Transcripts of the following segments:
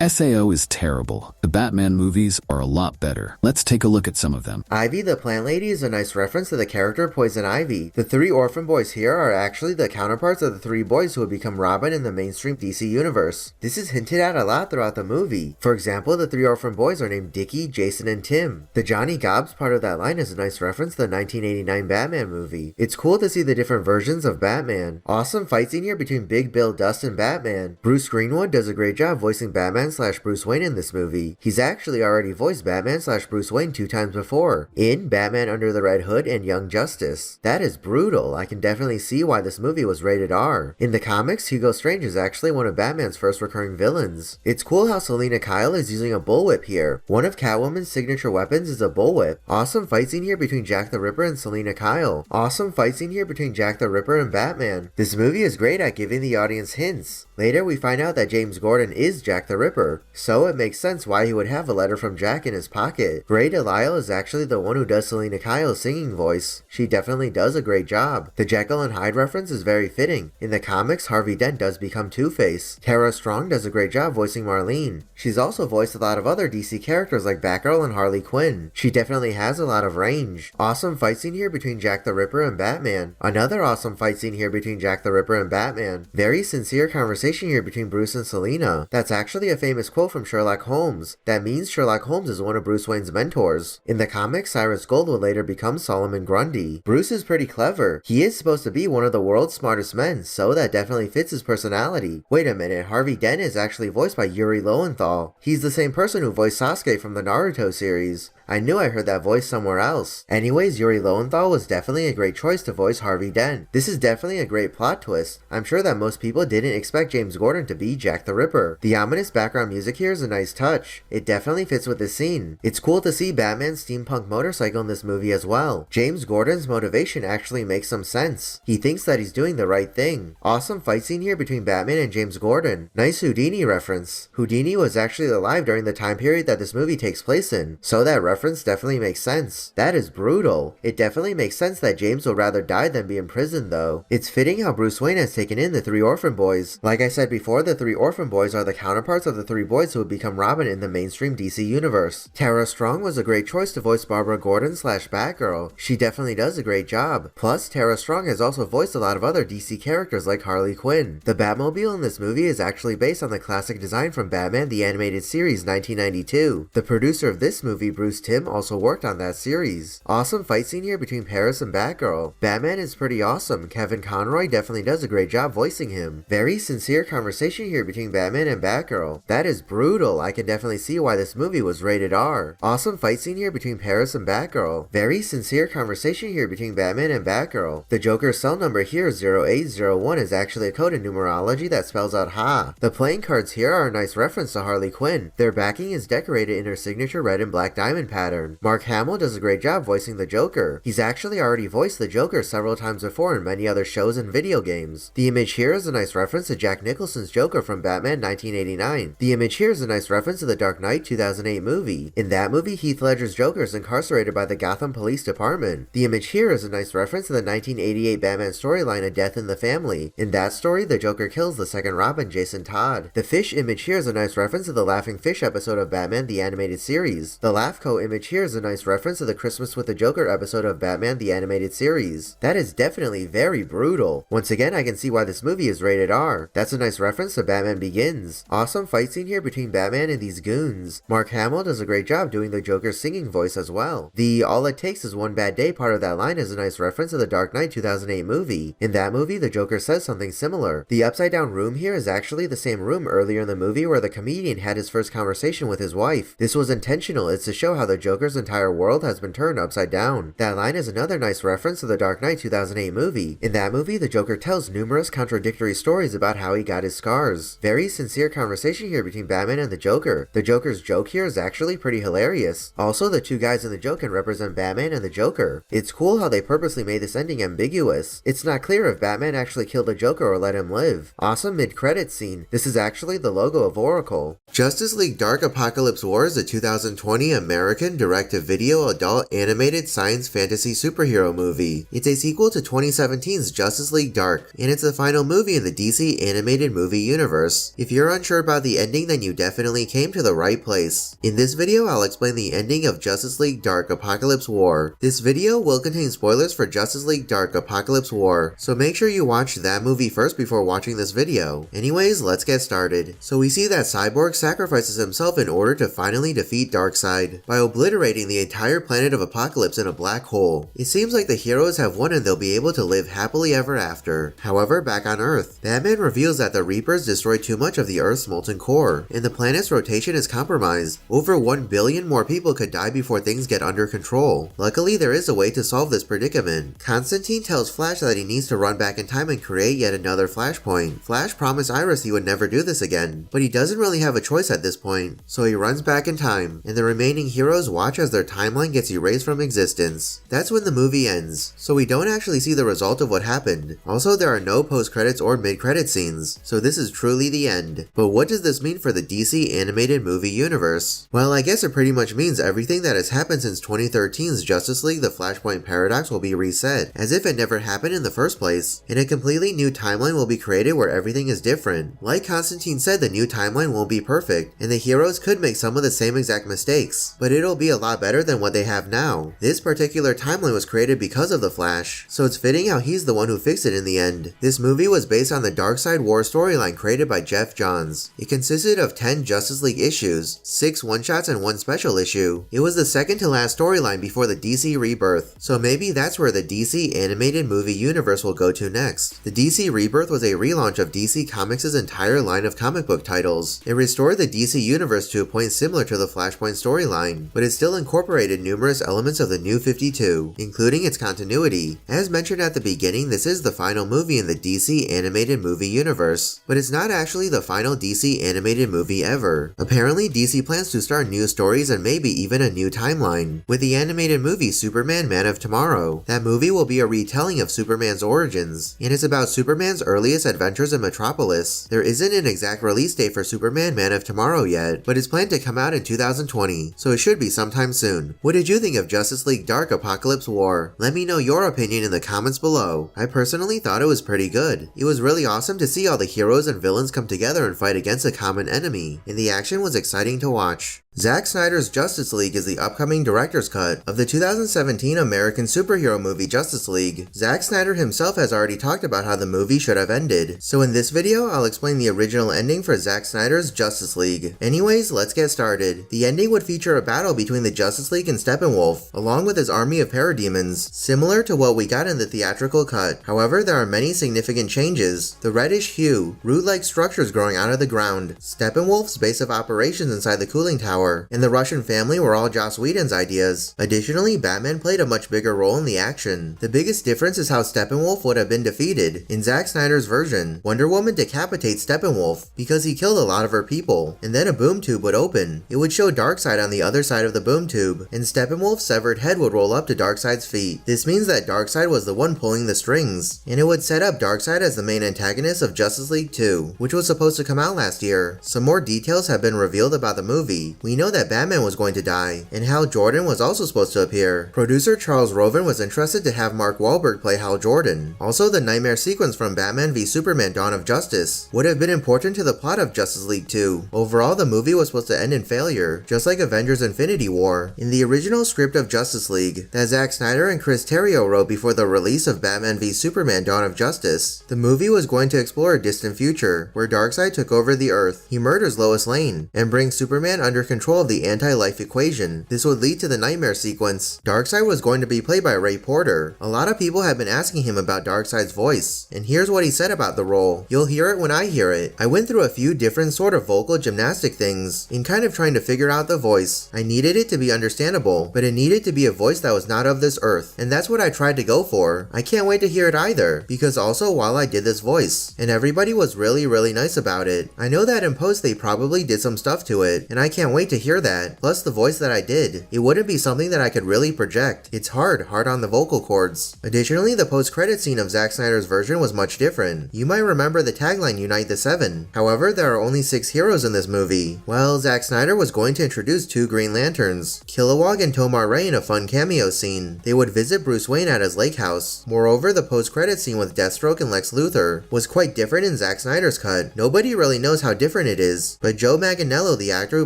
SAO is terrible. The Batman movies are a lot better. Let's take a look at some of them. Ivy the Plant Lady is a nice reference to the character Poison Ivy. The three orphan boys here are actually the counterparts of the three boys who would become Robin in the mainstream DC universe. This is hinted at a lot throughout the movie. For example, the three orphan boys are named Dickie, Jason, and Tim. The Johnny Gobbs part of that line is a nice reference to the 1989 Batman movie. It's cool to see the different versions of Batman. Awesome fight scene here between Big Bill, Dust, and Batman. Bruce Greenwood does a great job voicing Batman/Bruce Wayne in this movie. He's actually already voiced Batman/Bruce Wayne 2 times before, in Batman Under the Red Hood and Young Justice. That is brutal. I can definitely see why this movie was rated R. In the comics, Hugo Strange is actually one of Batman's first recurring villains. It's cool how Selina Kyle is using a bullwhip here. One of Catwoman's signature weapons is a bullwhip. Awesome fight scene here between Jack the Ripper and Selina Kyle. Awesome fight scene here between Jack the Ripper and Batman. This movie is great at giving the audience hints. Later, we find out that James Gordon is Jack the Ripper, so it makes sense why he would have a letter from Jack in his pocket. Grey Delisle is actually the one who does Selina Kyle's singing voice. She definitely does a great job. The Jekyll and Hyde reference is very fitting. In the comics, Harvey Dent does become Two-Face. Tara Strong does a great job voicing Marlene. She's also voiced a lot of other DC characters like Batgirl and Harley Quinn. She definitely has a lot of range. Awesome fight scene here between Jack the Ripper and Batman. Another awesome fight scene here between Jack the Ripper and Batman. Very sincere conversation here between Bruce and Selina. That's actually a famous quote from Sherlock Holmes. That means Sherlock Holmes is one of Bruce Wayne's mentors. In the comics, Cyrus Gold will later become Solomon Grundy. Bruce is pretty clever. He is supposed to be one of the world's smartest men, so that definitely fits his personality. Wait a minute, Harvey Dent is actually voiced by Yuri Lowenthal. He's the same person who voiced Sasuke from the Naruto series. I knew I heard that voice somewhere else. Anyways, Yuri Lowenthal was definitely a great choice to voice Harvey Dent. This is definitely a great plot twist. I'm sure that most people didn't expect James Gordon to be Jack the Ripper. The ominous background music here is a nice touch. It definitely fits with the scene. It's cool to see Batman's steampunk motorcycle in this movie as well. James Gordon's motivation actually makes some sense. He thinks that he's doing the right thing. Awesome fight scene here between Batman and James Gordon. Nice Houdini reference. Houdini was actually alive during the time period that this movie takes place in, so that reference definitely makes sense. That is brutal. It definitely makes sense that James would rather die than be imprisoned though. It's fitting how Bruce Wayne has taken in the three orphan boys. Like I said before, the three orphan boys are the counterparts of the three boys who would become Robin in the mainstream DC universe. Tara Strong was a great choice to voice Barbara Gordon/Batgirl. She definitely does a great job. Plus, Tara Strong has also voiced a lot of other DC characters like Harley Quinn. The Batmobile in this movie is actually based on the classic design from Batman the Animated Series 1992. The producer of this movie, Bruce Timm, also worked on that series. Awesome fight scene here between Paris and Batgirl. Batman is pretty awesome. Kevin Conroy definitely does a great job voicing him. Very sincere conversation here between Batman and Batgirl. That is brutal. I can definitely see why this movie was rated R. Awesome fight scene here between Paris and Batgirl. Very sincere conversation here between Batman and Batgirl. The Joker's cell number here, 0801, is actually a code in numerology that spells out Ha. The playing cards here are a nice reference to Harley Quinn. Their backing is decorated in her signature red and black diamond pattern. Mark Hamill does a great job voicing the Joker. He's actually already voiced the Joker several times before in many other shows and video games. The image here is a nice reference to Jack Nicholson's Joker from Batman 1989. The image here is a nice reference to the Dark Knight 2008 movie. In that movie, Heath Ledger's Joker is incarcerated by the Gotham Police Department. The image here is a nice reference to the 1988 Batman storyline A Death in the Family. In that story, the Joker kills the second Robin, Jason Todd. The fish image here is a nice reference to the Laughing Fish episode of Batman the Animated Series. The Laughco image here is a nice reference to the Christmas with the Joker episode of Batman the Animated Series. That is definitely very brutal. Once again, I can see why this movie is rated R. That's a nice reference to Batman Begins. Awesome fight scene here between Batman and these goons. Mark Hamill does a great job doing the Joker's singing voice as well. The all it takes is one bad day part of that line is a nice reference to the Dark Knight 2008 movie. In that movie, the Joker says something similar. The upside down room here is actually the same room earlier in the movie where the comedian had his first conversation with his wife. This was intentional. It's to show how the Joker's entire world has been turned upside down. That line is another nice reference to the Dark Knight 2008 movie. In that movie, the Joker tells numerous contradictory stories about how he got his scars. Very sincere conversation here between Batman and the Joker. The Joker's joke here is actually pretty hilarious. Also, the two guys in the joke can represent Batman and the Joker. It's cool how they purposely made this ending ambiguous. It's not clear if Batman actually killed the Joker or let him live. Awesome mid-credits scene. This is actually the logo of Oracle. Justice League Dark Apocalypse War is a 2020 American American direct-to-video adult animated science fantasy superhero movie. It's a sequel to 2017's Justice League Dark, and it's the final movie in the DC animated movie universe. If you're unsure about the ending, then you definitely came to the right place. In this video, I'll explain the ending of Justice League Dark Apocalypse War. This video will contain spoilers for Justice League Dark Apocalypse War, so make sure you watch that movie first before watching this video. Anyways, let's get started. So we see that Cyborg sacrifices himself in order to finally defeat Darkseid by obliterating the entire planet of Apokolips in a black hole. It seems like the heroes have won and they'll be able to live happily ever after. However, back on Earth, Batman reveals that the Reapers destroyed too much of the Earth's molten core, and the planet's rotation is compromised. Over 1 billion more people could die before things get under control. Luckily, there is a way to solve this predicament. Constantine tells Flash that he needs to run back in time and create yet another Flashpoint. Flash promised Iris he would never do this again, but he doesn't really have a choice at this point, so he runs back in time, and the remaining heroes watch as their timeline gets erased from existence. That's when the movie ends, so we don't actually see the result of what happened. Also, there are no post-credits or mid-credit scenes, so this is truly the end. But what does this mean for the DC animated movie universe? Well, I guess it pretty much means everything that has happened since 2013's Justice League The Flashpoint Paradox will be reset, as if it never happened in the first place, and a completely new timeline will be created where everything is different. Like Constantine said, the new timeline won't be perfect, and the heroes could make some of the same exact mistakes, but it'll be a lot better than what they have now. This particular timeline was created because of the Flash, so it's fitting how he's the one who fixed it in the end. This movie was based on the Darkseid War storyline created by Jeff Johns. It consisted of 10 Justice League issues, 6 one-shots and 1 special issue. It was the second to last storyline before the DC Rebirth, so maybe that's where the DC animated movie universe will go to next. The DC Rebirth was a relaunch of DC Comics' entire line of comic book titles. It restored the DC universe to a point similar to the Flashpoint storyline, but it still incorporated numerous elements of the New 52, including its continuity. As mentioned at the beginning, this is the final movie in the DC animated movie universe, but it's not actually the final DC animated movie ever. Apparently, DC plans to start new stories and maybe even a new timeline, with the animated movie Superman Man of Tomorrow. That movie will be a retelling of Superman's origins, and it's about Superman's earliest adventures in Metropolis. There isn't an exact release date for Superman Man of Tomorrow yet, but it's planned to come out in 2020, so it should be sometime soon. What did you think of Justice League Dark Apocalypse War? Let me know your opinion in the comments below. I personally thought it was pretty good. It was really awesome to see all the heroes and villains come together and fight against a common enemy, and the action was exciting to watch. Zack Snyder's Justice League is the upcoming director's cut of the 2017 American superhero movie Justice League. Zack Snyder himself has already talked about how the movie should have ended, so in this video I'll explain the original ending for Zack Snyder's Justice League. Anyways, let's get started. The ending would feature a battle between the Justice League and Steppenwolf, along with his army of parademons, similar to what we got in the theatrical cut. However, there are many significant changes. The reddish hue, root-like structures growing out of the ground, Steppenwolf's base of operations inside the cooling tower, and the Russian family were all Joss Whedon's ideas. Additionally, Batman played a much bigger role in the action. The biggest difference is how Steppenwolf would have been defeated. In Zack Snyder's version, Wonder Woman decapitates Steppenwolf because he killed a lot of her people, and then a boom tube would open. It would show Darkseid on the other side of the boom tube, and Steppenwolf's severed head would roll up to Darkseid's feet. This means that Darkseid was the one pulling the strings, and it would set up Darkseid as the main antagonist of Justice League 2, which was supposed to come out last year. Some more details have been revealed about the movie. We know that Batman was going to die, and Hal Jordan was also supposed to appear. Producer Charles Roven was interested to have Mark Wahlberg play Hal Jordan. Also, the nightmare sequence from Batman v Superman Dawn of Justice would have been important to the plot of Justice League 2. Overall, the movie was supposed to end in failure, just like Avengers Infinity War. In the original script of Justice League that Zack Snyder and Chris Terrio wrote before the release of Batman v Superman Dawn of Justice, the movie was going to explore a distant future, where Darkseid took over the Earth. He murders Lois Lane, and brings Superman under control of the anti-life equation. This would lead to the nightmare sequence. Darkseid was going to be played by Ray Porter. A lot of people have been asking him about Darkseid's voice, and here's what he said about the role. You'll hear it when I hear it. I went through a few different sort of vocal gymnastic things in kind of trying to figure out the voice. I needed it to be understandable, but it needed to be a voice that was not of this earth, and that's what I tried to go for. I can't wait to hear it either, because also while I did this voice, and everybody was really nice about it. I know that in post they probably did some stuff to it, and I can't wait to hear that. Plus the voice that I did. It wouldn't be something that I could really project. It's hard on the vocal cords. Additionally, the post-credit scene of Zack Snyder's version was much different. You might remember the tagline Unite the 7. However, there are only 6 heroes in this movie. Well, Zack Snyder was going to introduce 2 Green Lanterns Lanterns. Kilowog and Tomar Ray in a fun cameo scene. They would visit Bruce Wayne at his lake house. Moreover, the post-credit scene with Deathstroke and Lex Luthor was quite different in Zack Snyder's cut. Nobody really knows how different it is, but Joe Manganiello, the actor who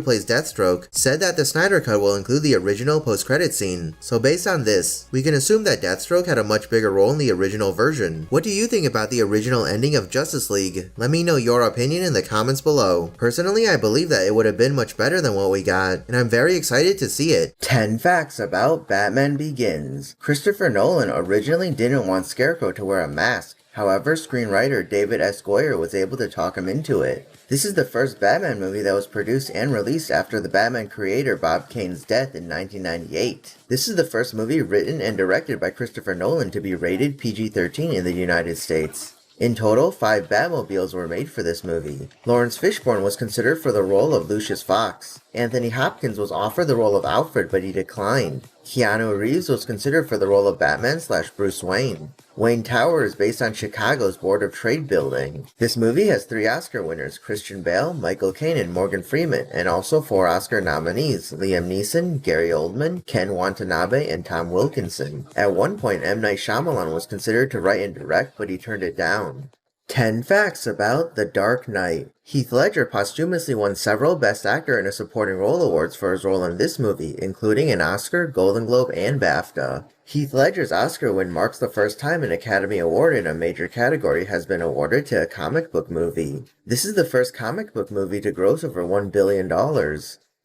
plays Deathstroke, said that the Snyder cut will include the original post-credit scene. So based on this, we can assume that Deathstroke had a much bigger role in the original version. What do you think about the original ending of Justice League? Let me know your opinion in the comments below. Personally, I believe that it would have been much better than what we got, and I'm very excited to see it. 10 facts about Batman Begins. Christopher Nolan originally didn't want Scarecrow to wear a mask. However, screenwriter David S. Goyer was able to talk him into it. This is the first Batman movie that was produced and released after the Batman creator Bob Kane's death in 1998. This is the first movie written and directed by Christopher Nolan to be rated PG-13 in the United States. In total, 5 Batmobiles were made for this movie. Lawrence Fishburne was considered for the role of Lucius Fox. Anthony Hopkins was offered the role of Alfred, but he declined. Keanu Reeves was considered for the role of Batman/Bruce Wayne. Wayne Tower is based on Chicago's Board of Trade building. This movie has 3 Oscar winners, Christian Bale, Michael Caine, and Morgan Freeman, and also 4 Oscar nominees, Liam Neeson, Gary Oldman, Ken Watanabe, and Tom Wilkinson. At one point, M. Night Shyamalan was considered to write and direct, but he turned it down. 10 facts about The Dark Knight. Heath Ledger posthumously won several Best Actor in a Supporting Role awards for his role in this movie, including an Oscar, Golden Globe, and BAFTA. Heath Ledger's Oscar win marks the first time an Academy Award in a major category has been awarded to a comic book movie. This is the first comic book movie to gross over $1 billion.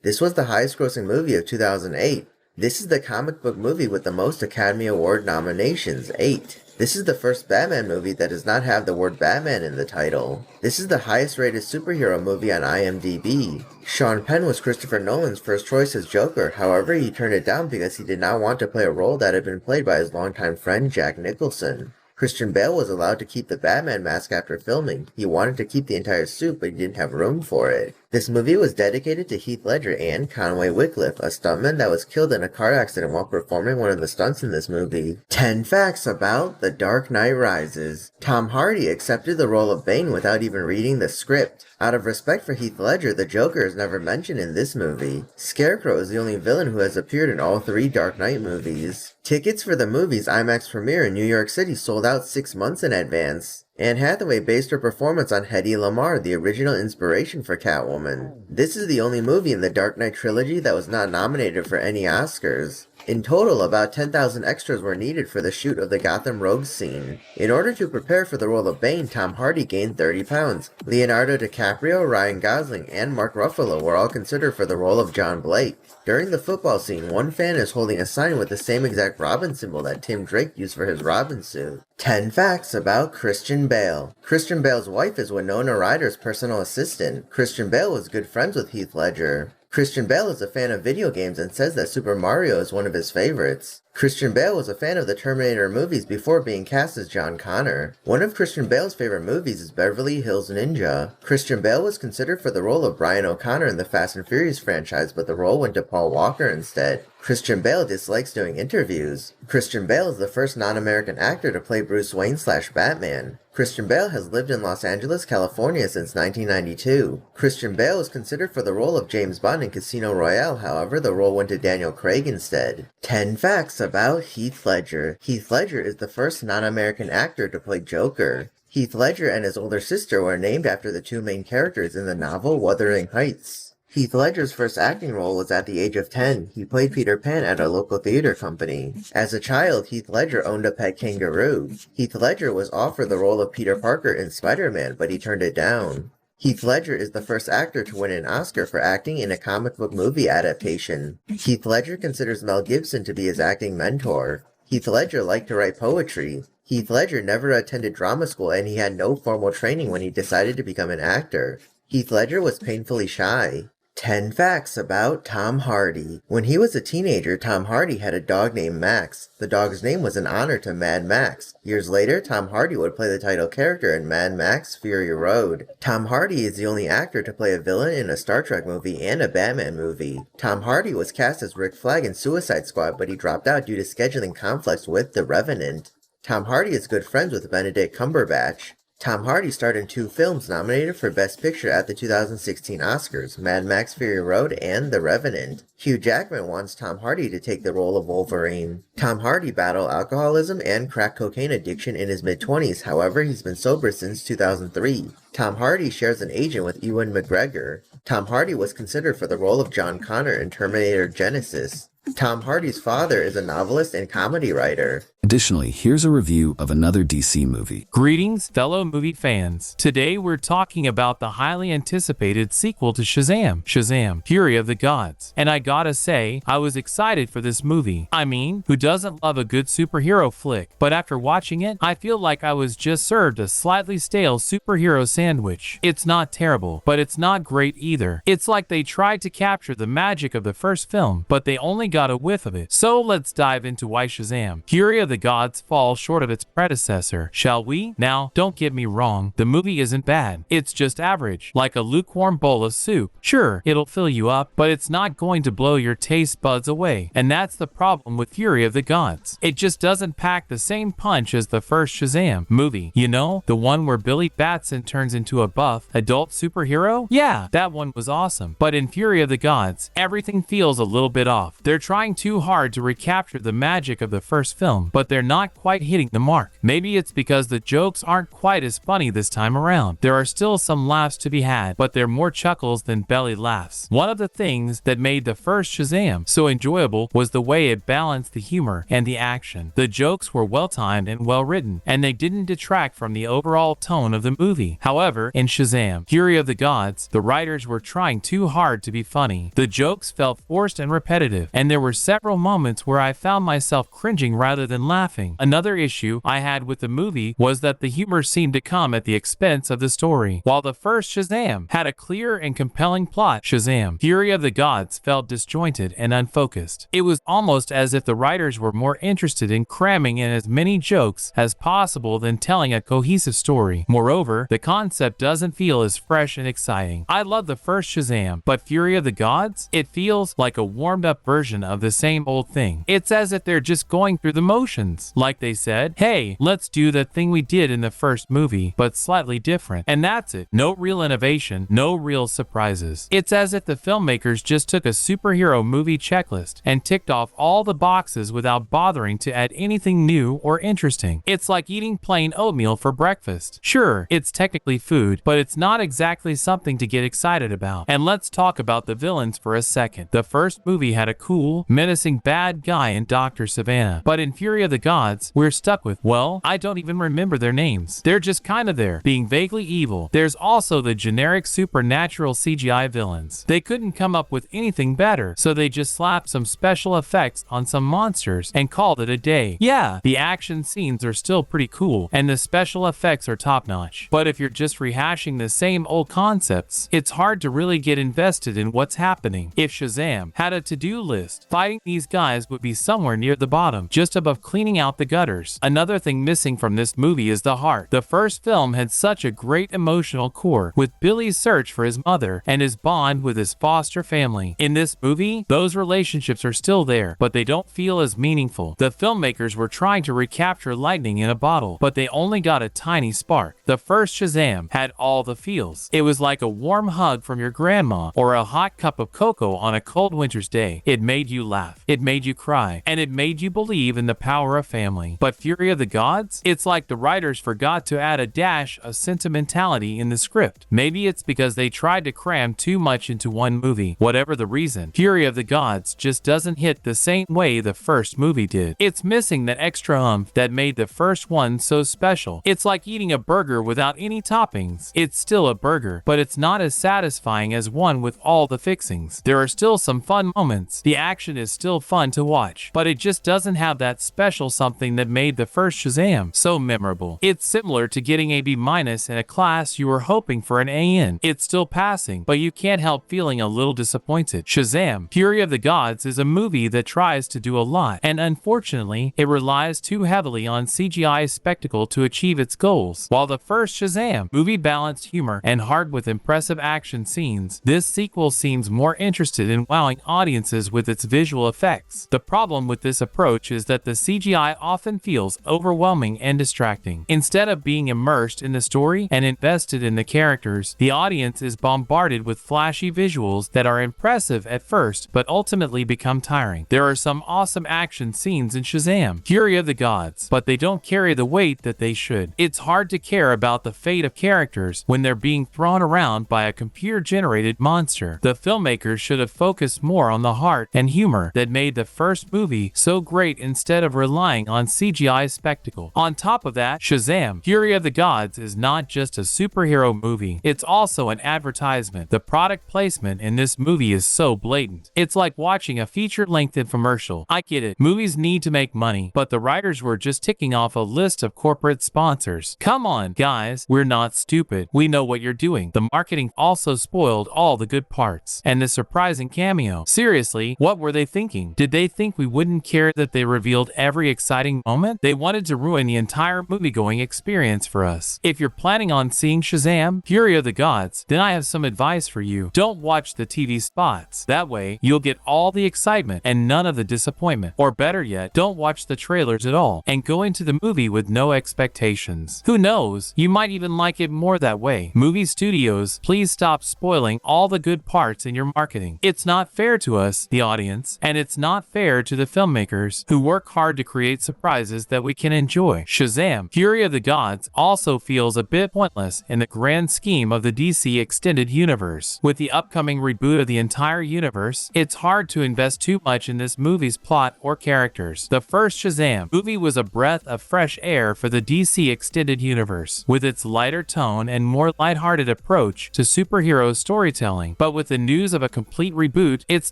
This was the highest grossing movie of 2008. This is the comic book movie with the most Academy Award nominations, 8. This is the first Batman movie that does not have the word Batman in the title. This is the highest rated superhero movie on IMDb. Sean Penn was Christopher Nolan's first choice as Joker, however he turned it down because he did not want to play a role that had been played by his longtime friend Jack Nicholson. Christian Bale was allowed to keep the Batman mask after filming. He wanted to keep the entire suit, but he didn't have room for it. This movie was dedicated to Heath Ledger and Conway Wycliffe, a stuntman that was killed in a car accident while performing one of the stunts in this movie. 10 facts about The Dark Knight Rises. Tom Hardy accepted the role of Bane without even reading the script. Out of respect for Heath Ledger, the Joker is never mentioned in this movie. Scarecrow is the only villain who has appeared in all 3 Dark Knight movies. Tickets for the movie's IMAX premiere in New York City sold out 6 months in advance. Anne Hathaway based her performance on Hedy Lamarr, the original inspiration for Catwoman. This is the only movie in the Dark Knight trilogy that was not nominated for any Oscars. In total, about 10,000 extras were needed for the shoot of the Gotham Rogues scene. In order to prepare for the role of Bane, Tom Hardy gained 30 pounds. Leonardo DiCaprio, Ryan Gosling, and Mark Ruffalo were all considered for the role of John Blake. During the football scene, one fan is holding a sign with the same exact Robin symbol that Tim Drake used for his Robin suit. 10 facts about Christian Bale. Christian Bale's wife is Winona Ryder's personal assistant. Christian Bale was good friends with Heath Ledger. Christian Bale is a fan of video games and says that Super Mario is one of his favorites. Christian Bale was a fan of the Terminator movies before being cast as John Connor. One of Christian Bale's favorite movies is Beverly Hills Ninja. Christian Bale was considered for the role of Brian O'Connor in the Fast and Furious franchise, but the role went to Paul Walker instead. Christian Bale dislikes doing interviews. Christian Bale is the first non-American actor to play Bruce Wayne/Batman. Christian Bale has lived in Los Angeles, California since 1992. Christian Bale was considered for the role of James Bond in Casino Royale, however the role went to Daniel Craig instead. 10 facts about Heath Ledger. Heath Ledger is the first non-American actor to play Joker. Heath Ledger and his older sister were named after the 2 main characters in the novel Wuthering Heights. Heath Ledger's first acting role was at the age of 10. He played Peter Pan at a local theater company. As a child, Heath Ledger owned a pet kangaroo. Heath Ledger was offered the role of Peter Parker in Spider-Man, but he turned it down. Heath Ledger is the first actor to win an Oscar for acting in a comic book movie adaptation. Heath Ledger considers Mel Gibson to be his acting mentor. Heath Ledger liked to write poetry. Heath Ledger never attended drama school and he had no formal training when he decided to become an actor. Heath Ledger was painfully shy. 10 facts about Tom Hardy. When he was a teenager, Tom Hardy had a dog named Max. The dog's name was an honor to Mad Max. Years later, Tom Hardy would play the title character in Mad Max: Fury Road. Tom Hardy is the only actor to play a villain in a Star Trek movie and a Batman movie. Tom Hardy was cast as Rick Flag in Suicide Squad, but he dropped out due to scheduling conflicts with The Revenant. Tom Hardy is good friends with Benedict Cumberbatch. Tom Hardy starred in 2 films nominated for Best Picture at the 2016 Oscars, Mad Max Fury Road and The Revenant. Hugh Jackman wants Tom Hardy to take the role of Wolverine. Tom Hardy battled alcoholism and crack cocaine addiction in his mid-20s, however he's been sober since 2003. Tom Hardy shares an agent with Ewan McGregor. Tom Hardy was considered for the role of John Connor in Terminator Genisys. Tom Hardy's father is a novelist and comedy writer. Additionally, here's a review of another DC movie. Greetings, fellow movie fans. Today we're talking about the highly anticipated sequel to Shazam, Fury of the Gods. And I gotta say, I was excited for this movie. I mean, who doesn't love a good superhero flick? But after watching it, I feel like I was just served a slightly stale superhero sandwich. It's not terrible, but it's not great either. It's like they tried to capture the magic of the first film, but they only got a whiff of it. So let's dive into why Shazam, Fury of the Gods falls short of its predecessor, shall we? Now, don't get me wrong, the movie isn't bad. It's just average, like a lukewarm bowl of soup. Sure, it'll fill you up, but it's not going to blow your taste buds away. And that's the problem with Fury of the Gods. It just doesn't pack the same punch as the first Shazam movie. You know, the one where Billy Batson turns into a buff, adult superhero? Yeah, that one was awesome. But in Fury of the Gods, everything feels a little bit off. They're trying too hard to recapture the magic of the first film, but they're not quite hitting the mark. Maybe it's because the jokes aren't quite as funny this time around. There are still some laughs to be had, but they're more chuckles than belly laughs. One of the things that made the first Shazam so enjoyable was the way it balanced the humor and the action. The jokes were well-timed and well-written, and they didn't detract from the overall tone of the movie. However, in Shazam, Fury of the Gods, the writers were trying too hard to be funny. The jokes felt forced and repetitive, and there were several moments where I found myself cringing rather than laughing. Another issue I had with the movie was that the humor seemed to come at the expense of the story. While the first Shazam had a clear and compelling plot, Shazam, Fury of the Gods felt disjointed and unfocused. It was almost as if the writers were more interested in cramming in as many jokes as possible than telling a cohesive story. Moreover, the concept doesn't feel as fresh and exciting. I love the first Shazam, but Fury of the Gods? It feels like a warmed-up version of the same old thing. It's as if they're just going through the motions. Like they said, hey, let's do the thing we did in the first movie, but slightly different. And that's it. No real innovation, no real surprises. It's as if the filmmakers just took a superhero movie checklist and ticked off all the boxes without bothering to add anything new or interesting. It's like eating plain oatmeal for breakfast. Sure, it's technically food, but it's not exactly something to get excited about. And let's talk about the villains for a second. The first movie had a cool, menacing bad guy in Dr. Savannah, but in Fury of the Gods, we're stuck with, well, I don't even remember their names. They're just kind of there, being vaguely evil. There's also the generic supernatural CGI villains. They couldn't come up with anything better, so they just slapped some special effects on some monsters and called it a day. Yeah, the action scenes are still pretty cool, and the special effects are top-notch. But if you're just rehashing the same old concepts, it's hard to really get invested in what's happening. If Shazam had a to-do list, fighting these guys would be somewhere near the bottom, just above cleaning out the gutters. Another thing missing from this movie is the heart. The first film had such a great emotional core, with Billy's search for his mother and his bond with his foster family. In this movie, those relationships are still there, but they don't feel as meaningful. The filmmakers were trying to recapture lightning in a bottle, but they only got a tiny spark. The first Shazam had all the feels. It was like a warm hug from your grandma or a hot cup of cocoa on a cold winter's day. It made you laugh, it made you cry, and it made you believe in the power of family. But Fury of the Gods? It's like the writers forgot to add a dash of sentimentality in the script. Maybe it's because they tried to cram too much into one movie. Whatever the reason, Fury of the Gods just doesn't hit the same way the first movie did. It's missing that extra oomph that made the first one so special. It's like eating a burger without any toppings. It's still a burger, but it's not as satisfying as one with all the fixings. There are still some fun moments. The action is still fun to watch, but it just doesn't have that special something that made the first Shazam so memorable. It's similar to getting a B- in a class you were hoping for an A in. It's still passing, but you can't help feeling a little disappointed. Shazam, Fury of the Gods is a movie that tries to do a lot, and unfortunately, it relies too heavily on CGI spectacle to achieve its goals. While the first Shazam movie balanced humor and heart with impressive action scenes, this sequel seems more interested in wowing audiences with its its visual effects. The problem with this approach is that the CGI often feels overwhelming and distracting. Instead of being immersed in the story and invested in the characters, the audience is bombarded with flashy visuals that are impressive at first but ultimately become tiring. There are some awesome action scenes in Shazam! Fury of the Gods, but they don't carry the weight that they should. It's hard to care about the fate of characters when they're being thrown around by a computer-generated monster. The filmmakers should have focused more on the heart and humor that made the first movie so great instead of relying on CGI spectacle. On top of that, Shazam! Fury of the Gods is not just a superhero movie, it's also an advertisement. The product placement in this movie is so blatant. It's like watching a feature-length infomercial. I get it, movies need to make money, but the writers were just ticking off a list of corporate sponsors. Come on, guys, we're not stupid. We know what you're doing. The marketing also spoiled all the good parts. And the surprising cameo. Seriously, what were they thinking? Did they think we wouldn't care that they revealed every exciting moment? They wanted to ruin the entire movie-going experience for us. If you're planning on seeing Shazam! Fury of the Gods, then I have some advice for you. Don't watch the TV spots. That way, you'll get all the excitement and none of the disappointment. Or better yet, don't watch the trailers at all and go into the movie with no expectations. Who knows? You might even like it more that way. Movie studios, please stop spoiling all the good parts in your marketing. It's not fair to us, the audience, and it's not fair to the filmmakers who work hard to create surprises that we can enjoy. Shazam! Fury of the Gods also feels a bit pointless in the grand scheme of the DC extended universe. With the upcoming reboot of the entire universe, it's hard to invest too much in this movie's plot or characters. The first Shazam! Movie was a breath of fresh air for the DC extended universe, with its lighter tone and more lighthearted approach to superhero storytelling. But with the news of a complete reboot, it's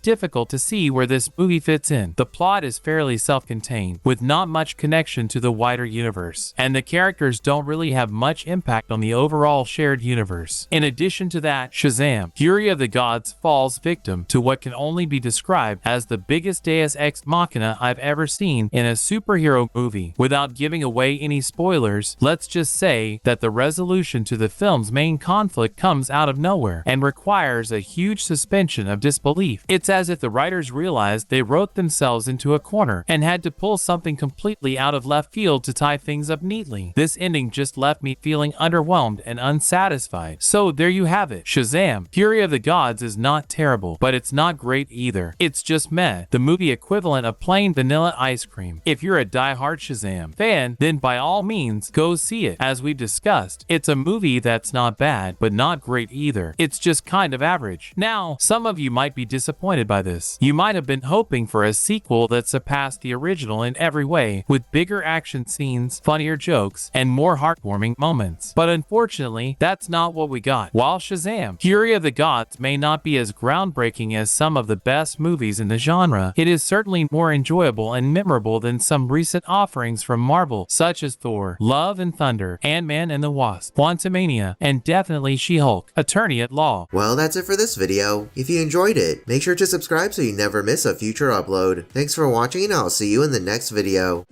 difficult to see where this movie fits in. The plot is fairly self-contained, with not much connection to the wider universe, and the characters don't really have much impact on the overall shared universe. In addition to that, Shazam! Fury of the Gods falls victim to what can only be described as the biggest deus ex machina I've ever seen in a superhero movie. Without giving away any spoilers, let's just say that the resolution to the film's main conflict comes out of nowhere and requires a huge suspension of disbelief. It's as if the writers realized they wrote themselves into a corner and had to pull something completely out of left field to tie things up neatly. This ending just left me feeling underwhelmed and unsatisfied. So there you have it. Shazam! Fury of the Gods is not terrible, but it's not great either. It's just meh, the movie equivalent of plain vanilla ice cream. If you're a die-hard Shazam fan, then by all means, go see it. As we've discussed, it's a movie that's not bad, but not great either. It's just kind of average. Now, some of you might be disappointed by this. You might have been hoping for a sequel that surpassed the original in every way, with bigger action scenes, funnier jokes, and more heartwarming moments. But unfortunately, that's not what we got. While Shazam! Fury of the Gods may not be as groundbreaking as some of the best movies in the genre, it is certainly more enjoyable and memorable than some recent offerings from Marvel, such as Thor, Love and Thunder, Ant-Man and the Wasp, Quantumania, and definitely She-Hulk, Attorney at Law. Well, that's it for this video. If you enjoyed it, make sure to subscribe so you never miss a future upload. Thanks for watching and I'll see you in the next video.